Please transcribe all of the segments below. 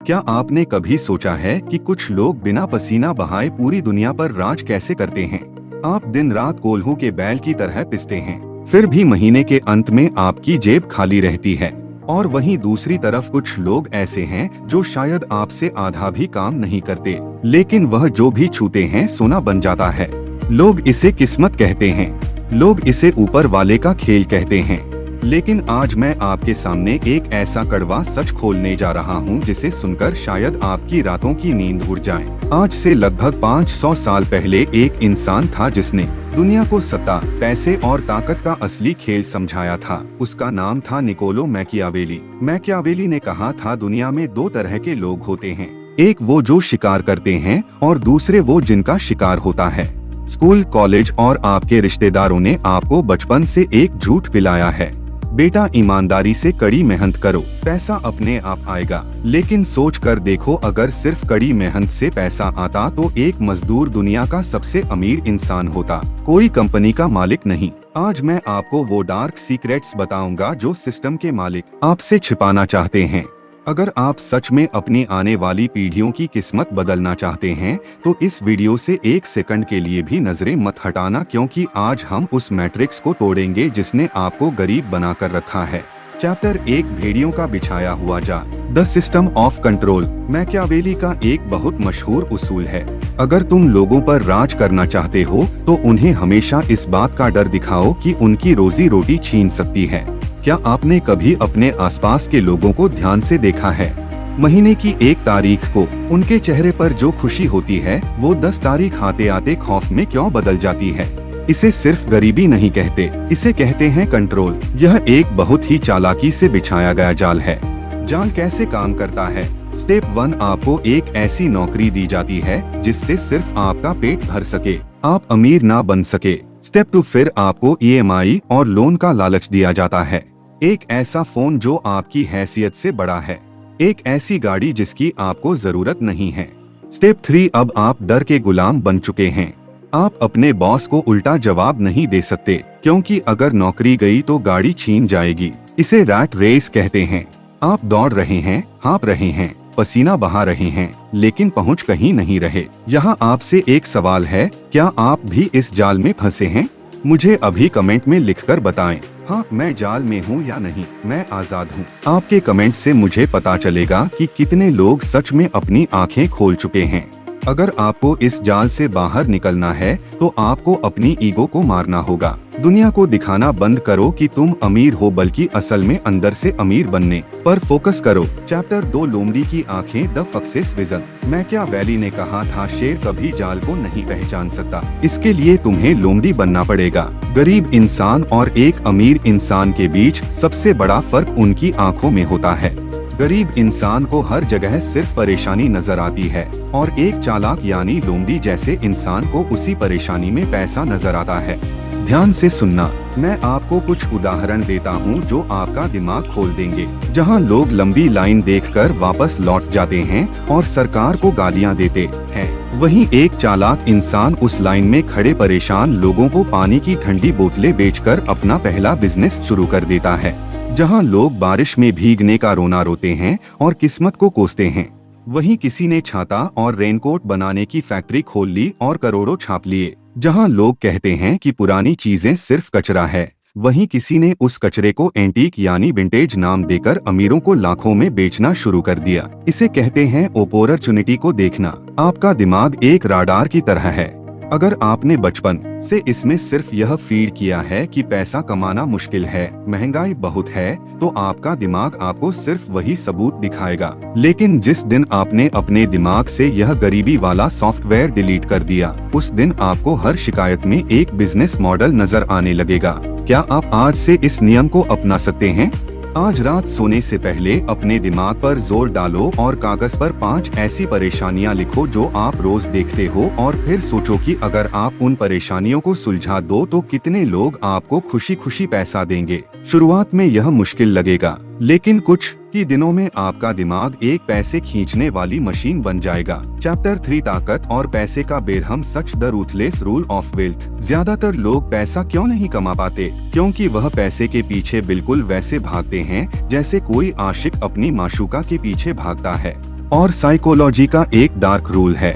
क्या आपने कभी सोचा है कि कुछ लोग बिना पसीना बहाए पूरी दुनिया पर राज कैसे करते हैं? आप दिन रात कोल्हों के बैल की तरह पिसते हैं, फिर भी महीने के अंत में आपकी जेब खाली रहती है। और वहीं दूसरी तरफ कुछ लोग ऐसे हैं जो शायद आपसे आधा भी काम नहीं करते, लेकिन वह जो भी छूते हैं सोना बन जाता है। लोग इसे किस्मत कहते हैं, लोग इसे ऊपर वाले का खेल कहते हैं। लेकिन आज मैं आपके सामने एक ऐसा कड़वा सच खोलने जा रहा हूं जिसे सुनकर शायद आपकी रातों की नींद उड़ जाए। आज से लगभग 500 साल पहले एक इंसान था जिसने दुनिया को सत्ता, पैसे और ताकत का असली खेल समझाया था। उसका नाम था निकोलो मैकियावेली। मैकियावेली ने कहा था, दुनिया में दो तरह के लोग होते हैं, एक वो जो शिकार करते हैं और दूसरे वो जिनका शिकार होता है। स्कूल, कॉलेज और आपके रिश्तेदारों ने आपको बचपन से एक झूठ पिलाया है, बेटा ईमानदारी से कड़ी मेहनत करो, पैसा अपने आप आएगा। लेकिन सोच कर देखो, अगर सिर्फ कड़ी मेहनत से पैसा आता तो एक मजदूर दुनिया का सबसे अमीर इंसान होता, कोई कंपनी का मालिक नहीं। आज मैं आपको वो डार्क सीक्रेट्स बताऊंगा जो सिस्टम के मालिक आपसे छिपाना चाहते हैं। अगर आप सच में अपनी आने वाली पीढ़ियों की किस्मत बदलना चाहते हैं तो इस वीडियो से एक सेकंड के लिए भी नजरें मत हटाना, क्योंकि आज हम उस मैट्रिक्स को तोड़ेंगे जिसने आपको गरीब बनाकर रखा है। चैप्टर 1, भेड़ियों का बिछाया हुआ जाल, the system of control. Machiavelli का एक बहुत मशहूर उसूल है, अगर तुम लोगों पर राज करना चाहते हो तो उन्हें हमेशा इस बात का डर दिखाओ कि उनकी रोजी रोटी छीन सकती है। क्या आपने कभी अपने आसपास के लोगों को ध्यान से देखा है? महीने की 1 तारीख को उनके चेहरे पर जो खुशी होती है वो 10 तारीख आते आते खौफ में क्यों बदल जाती है? इसे सिर्फ गरीबी नहीं कहते, इसे कहते हैं कंट्रोल। यह एक बहुत ही चालाकी से बिछाया गया जाल है। जाल कैसे काम करता है? स्टेप 1, आपको एक ऐसी नौकरी दी जाती है जिससे सिर्फ आपका पेट भर सके, आप अमीर ना बन सके। स्टेप 2, फिर आपको EMI और लोन का लालच दिया जाता है, एक ऐसा फोन जो आपकी हैसियत से बड़ा है, एक ऐसी गाड़ी जिसकी आपको जरूरत नहीं है। स्टेप 3, अब आप डर के गुलाम बन चुके हैं। आप अपने बॉस को उल्टा जवाब नहीं दे सकते, क्योंकि अगर नौकरी गई तो गाड़ी छीन जाएगी। इसे रैट रेस कहते हैं। आप दौड़ रहे हैं, हाँप रहे हैं, पसीना बहा रहे हैं, लेकिन पहुंच कहीं नहीं रहे। यहाँ आपसे एक सवाल है, क्या आप भी इस जाल में फंसे हैं? मुझे अभी कमेंट में लिखकर बताएं, हाँ मैं जाल में हूँ या नहीं, मैं आजाद हूँ। आपके कमेंट से मुझे पता चलेगा कि कितने लोग सच में अपनी आंखें खोल चुके हैं। अगर आपको इस जाल से बाहर निकलना है तो आपको अपनी ईगो को मारना होगा। दुनिया को दिखाना बंद करो कि तुम अमीर हो, बल्कि असल में अंदर से अमीर बनने पर फोकस करो। चैप्टर 2, लोमड़ी की आंखें, द फॉक्सेस विजन। मैकियावेली ने कहा था, शेर कभी जाल को नहीं पहचान सकता, इसके लिए तुम्हें लोमड़ी बनना पड़ेगा। गरीब इंसान और एक अमीर इंसान के बीच सबसे बड़ा फर्क उनकी आँखों में होता है। गरीब इंसान को हर जगह सिर्फ परेशानी नजर आती है और एक चालाक यानी लोमड़ी जैसे इंसान को उसी परेशानी में पैसा नजर आता है। ध्यान से सुनना, मैं आपको कुछ उदाहरण देता हूँ जो आपका दिमाग खोल देंगे। जहाँ लोग लंबी लाइन देखकर वापस लौट जाते हैं और सरकार को गालियाँ देते हैं, वहीं एक चालाक इंसान उस लाइन में खड़े परेशान लोगों को पानी की ठंडी बोतलें बेचकर अपना पहला बिजनेस शुरू कर देता है। जहाँ लोग बारिश में भीगने का रोना रोते हैं और किस्मत को कोसते हैं, वहीं किसी ने छाता और रेनकोट बनाने की फैक्ट्री खोल ली और करोड़ों छाप लिए। जहाँ लोग कहते हैं कि पुरानी चीजें सिर्फ कचरा है, वहीं किसी ने उस कचरे को एंटीक यानी विंटेज नाम देकर अमीरों को लाखों में बेचना शुरू कर दिया। इसे कहते हैं अपॉर्चुनिटी को देखना। आपका दिमाग एक राडार की तरह है। अगर आपने बचपन से इसमें सिर्फ यह फीड किया है कि पैसा कमाना मुश्किल है, महंगाई बहुत है, तो आपका दिमाग आपको सिर्फ वही सबूत दिखाएगा। लेकिन जिस दिन आपने अपने दिमाग से यह गरीबी वाला सॉफ्टवेयर डिलीट कर दिया, उस दिन आपको हर शिकायत में एक बिजनेस मॉडल नजर आने लगेगा। क्या आप आज से इस नियम को अपना सकते हैं? आज रात सोने से पहले अपने दिमाग पर जोर डालो और कागज पर 5 ऐसी परेशानियां लिखो जो आप रोज देखते हो, और फिर सोचो कि अगर आप उन परेशानियों को सुलझा दो तो कितने लोग आपको खुशी खुशी पैसा देंगे। शुरुआत में यह मुश्किल लगेगा, लेकिन कुछ ही दिनों में आपका दिमाग एक पैसे खींचने वाली मशीन बन जाएगा। चैप्टर 3, ताकत और पैसे का बेरहम सच, the ruthless rule of wealth. ज्यादातर लोग पैसा क्यों नहीं कमा पाते? क्योंकि वह पैसे के पीछे बिल्कुल वैसे भागते हैं जैसे कोई आशिक अपनी माशूका के पीछे भागता है। और साइकोलॉजी का एक डार्क रूल है,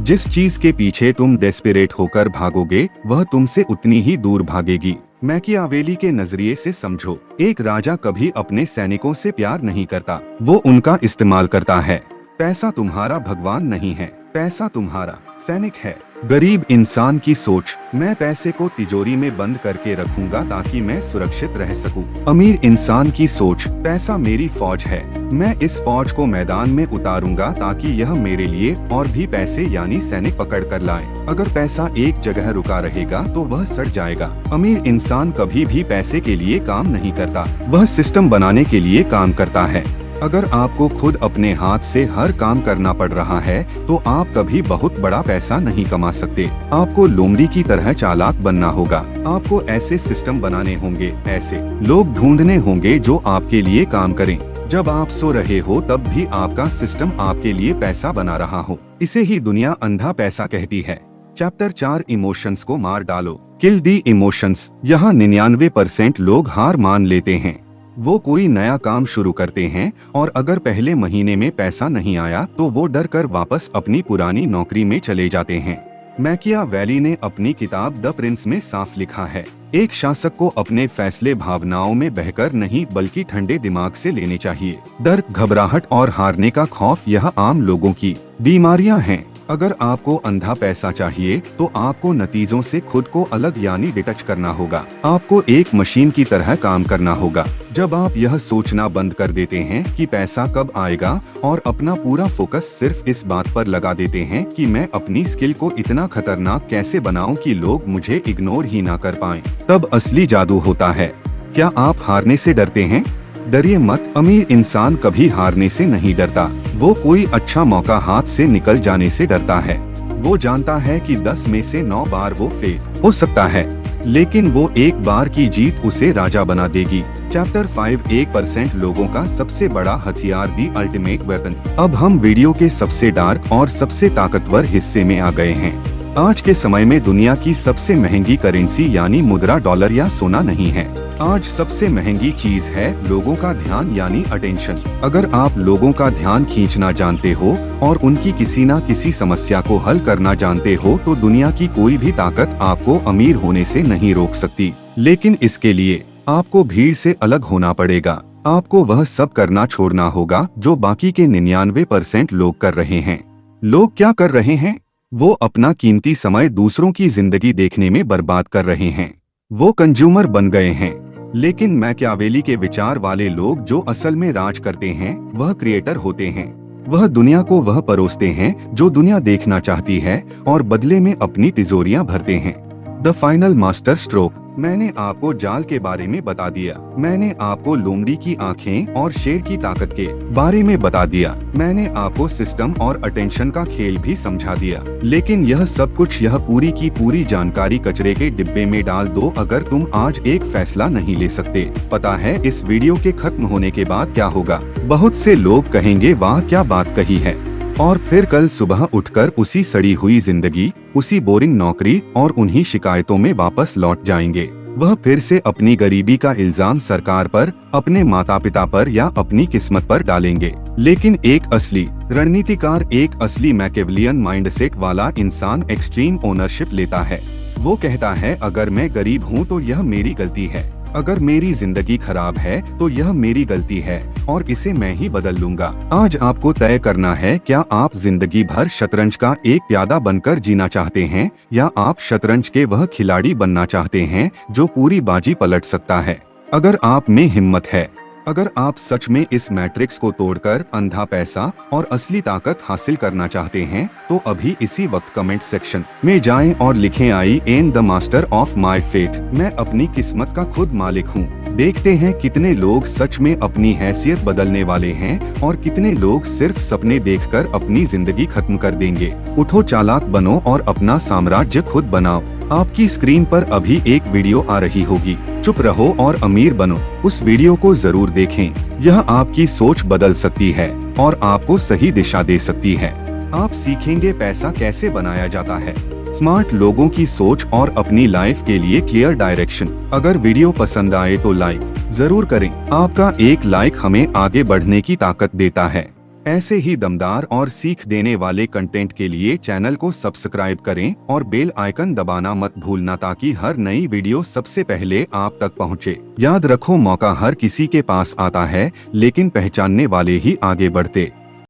जिस चीज के पीछे तुम डेस्परेट होकर भागोगे वह तुमसे उतनी ही दूर भागेगी। मैकियावेली के नजरिए से समझो, एक राजा कभी अपने सैनिकों से प्यार नहीं करता, वो उनका इस्तेमाल करता है। पैसा तुम्हारा भगवान नहीं है, पैसा तुम्हारा सैनिक है। गरीब इंसान की सोच, मैं पैसे को तिजोरी में बंद करके रखूंगा ताकि मैं सुरक्षित रह सकूं। अमीर इंसान की सोच, पैसा मेरी फौज है, मैं इस फौज को मैदान में उतारूंगा ताकि यह मेरे लिए और भी पैसे यानी सैनिक पकड़ कर लाए। अगर पैसा एक जगह रुका रहेगा तो वह सड़ जाएगा। अमीर इंसान कभी भी पैसे के लिए काम नहीं करता, वह सिस्टम बनाने के लिए काम करता है। अगर आपको खुद अपने हाथ से हर काम करना पड़ रहा है तो आप कभी बहुत बड़ा पैसा नहीं कमा सकते। आपको लोमड़ी की तरह चालाक बनना होगा। आपको ऐसे सिस्टम बनाने होंगे, ऐसे लोग ढूंढने होंगे जो आपके लिए काम करें। जब आप सो रहे हो तब भी आपका सिस्टम आपके लिए पैसा बना रहा हो। इसे ही दुनिया अंधा पैसा कहती है। चैप्टर 4, इमोशंस को मार डालो, किल दी इमोशंस। यहाँ 99% लोग हार मान लेते हैं। वो कोई नया काम शुरू करते हैं और अगर पहले महीने में पैसा नहीं आया तो वो डर कर वापस अपनी पुरानी नौकरी में चले जाते हैं। मैकियावेली ने अपनी किताब द प्रिंस में साफ लिखा है, एक शासक को अपने फैसले भावनाओं में बहकर नहीं बल्कि ठंडे दिमाग से लेने चाहिए। डर, घबराहट और हारने का खौफ यह आम लोगों की बीमारियां हैं। अगर आपको अंधा पैसा चाहिए तो आपको नतीजों से खुद को अलग यानी डिटच करना होगा। आपको एक मशीन की तरह काम करना होगा। जब आप यह सोचना बंद कर देते हैं कि पैसा कब आएगा और अपना पूरा फोकस सिर्फ इस बात पर लगा देते हैं कि मैं अपनी स्किल को इतना खतरनाक कैसे बनाऊं कि लोग मुझे इग्नोर ही ना कर पाएं, तब असली जादू होता है। क्या आप हारने से डरते हैं? डरिए मत। अमीर इंसान कभी हारने से नहीं डरता, वो कोई अच्छा मौका हाथ से निकल जाने से डरता है। वो जानता है कि 10 में से 9 बार वो फेल हो सकता है, लेकिन वो एक बार की जीत उसे राजा बना देगी। चैप्टर 5, 1% लोगों का सबसे बड़ा हथियार, दी अल्टीमेट वेपन। अब हम वीडियो के सबसे डार्क और सबसे ताकतवर हिस्से में आ गए हैं। आज के समय में दुनिया की सबसे महंगी करेंसी यानी मुद्रा डॉलर या सोना नहीं है। आज सबसे महंगी चीज है लोगों का ध्यान यानी अटेंशन। अगर आप लोगों का ध्यान खींचना जानते हो और उनकी किसी न किसी समस्या को हल करना जानते हो तो दुनिया की कोई भी ताकत आपको अमीर होने से नहीं रोक सकती। लेकिन इसके लिए आपको भीड़ से अलग होना पड़ेगा। आपको वह सब करना छोड़ना होगा जो बाकी के 99% लोग कर रहे हैं। लोग क्या कर रहे हैं? वो अपना कीमती समय दूसरों की जिंदगी देखने में बर्बाद कर रहे हैं। वो कंज्यूमर बन गए हैं। लेकिन मैकियावेली के विचार वाले लोग जो असल में राज करते हैं वह क्रिएटर होते हैं। वह दुनिया को वह परोसते हैं जो दुनिया देखना चाहती है और बदले में अपनी तिजोरियां भरते हैं। The final master stroke. मैंने आपको जाल के बारे में बता दिया, मैंने आपको लोमड़ी की आंखें और शेर की ताकत के बारे में बता दिया, मैंने आपको सिस्टम और अटेंशन का खेल भी समझा दिया। लेकिन यह सब कुछ, यह पूरी की पूरी जानकारी कचरे के डिब्बे में डाल दो अगर तुम आज एक फैसला नहीं ले सकते। पता है इस वीडियो के खत्म होने के बाद क्या होगा? बहुत से लोग कहेंगे वाह क्या बात कही है, और फिर कल सुबह उठकर उसी सड़ी हुई जिंदगी, उसी बोरिंग नौकरी और उन्हीं शिकायतों में वापस लौट जाएंगे। वह फिर से अपनी गरीबी का इल्जाम सरकार पर, अपने माता पिता पर या अपनी किस्मत पर डालेंगे। लेकिन एक असली रणनीतिकार, एक असली मैकियावेलियन माइंडसेट वाला इंसान एक्सट्रीम ओनरशिप लेता है। वो कहता है अगर मैं गरीब हूँ तो यह मेरी गलती है, अगर मेरी जिंदगी खराब है तो यह मेरी गलती है और इसे मैं ही बदल लूंगा। आज आपको तय करना है, क्या आप जिंदगी भर शतरंज का एक प्यादा बनकर जीना चाहते हैं या आप शतरंज के वह खिलाड़ी बनना चाहते हैं जो पूरी बाजी पलट सकता है। अगर आप में हिम्मत है, अगर आप सच में इस मैट्रिक्स को तोड़कर अंधा पैसा और असली ताकत हासिल करना चाहते हैं तो अभी इसी वक्त कमेंट सेक्शन में जाएं और लिखें I am the master of my faith. मैं अपनी किस्मत का खुद मालिक हूँ। देखते हैं कितने लोग सच में अपनी हैसियत बदलने वाले हैं और कितने लोग सिर्फ सपने देखकर अपनी जिंदगी खत्म कर देंगे। उठो, चालाक बनो और अपना साम्राज्य खुद बनाओ। आपकी स्क्रीन पर अभी एक वीडियो आ रही होगी, चुप रहो और अमीर बनो। उस वीडियो को जरूर देखें। यह आपकी सोच बदल सकती है और आपको सही दिशा दे सकती है। आप सीखेंगे पैसा कैसे बनाया जाता है, स्मार्ट लोगों की सोच और अपनी लाइफ के लिए क्लियर डायरेक्शन। अगर वीडियो पसंद आए तो लाइक जरूर करें। आपका एक लाइक हमें आगे बढ़ने की ताकत देता है। ऐसे ही दमदार और सीख देने वाले कंटेंट के लिए चैनल को सब्सक्राइब करें और बेल आइकन दबाना मत भूलना ताकि हर नई वीडियो सबसे पहले आप तक पहुंचे। याद रखो, मौका हर किसी के पास आता है, लेकिन पहचानने वाले ही आगे बढ़ते।